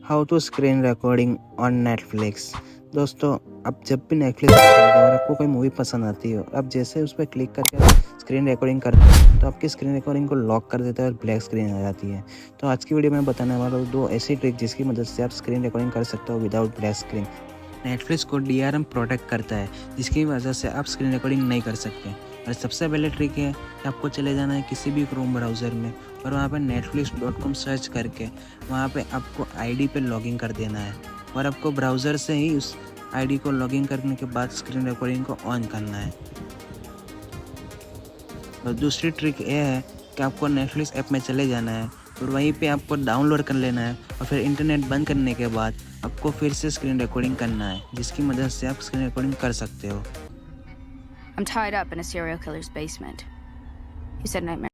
How to screen recording on Netflix. दोस्तों, अब जब भी नेटफ्लिक्स खोलते हो और आपको कोई मूवी पसंद आती हो, आप जैसे उस पर क्लिक करके स्क्रीन रिकॉर्डिंग करते हो तो आपकी स्क्रीन रिकॉर्डिंग को लॉक कर देता है और ब्लैक स्क्रीन आ जाती है। तो आज की वीडियो में बताने वाला हूँ 2 ऐसी ट्रिक जिसकी मदद से आप स्क्रीन रिकॉर्डिंग कर सकते हो विदाउट ब्लैक स्क्रीन। नेटफ्लिक्स को DRM प्रोटेक्ट करता है, जिसकी वजह से आप स्क्रीन रिकॉर्डिंग नहीं कर सकते। और सबसे पहले ट्रिक है कि आपको चले जाना है किसी भी क्रोम ब्राउज़र में और वहाँ पे netflix.com सर्च करके वहाँ पे आपको आईडी पे लॉगिन कर देना है और आपको ब्राउज़र से ही उस आईडी को लॉगिन करने के बाद स्क्रीन रिकॉर्डिंग को ऑन करना है। और दूसरी ट्रिक ये है कि आपको नेटफ्लिक्स ऐप में चले जाना है और वहीं पे आपको डाउनलोड कर लेना है और फिर इंटरनेट बंद करने के बाद आपको फिर से स्क्रीन रिकॉर्डिंग करना है, जिसकी मदद से आप स्क्रीन रिकॉर्डिंग कर सकते हो। I'm tied up in a serial killer's basement. He said nightmare.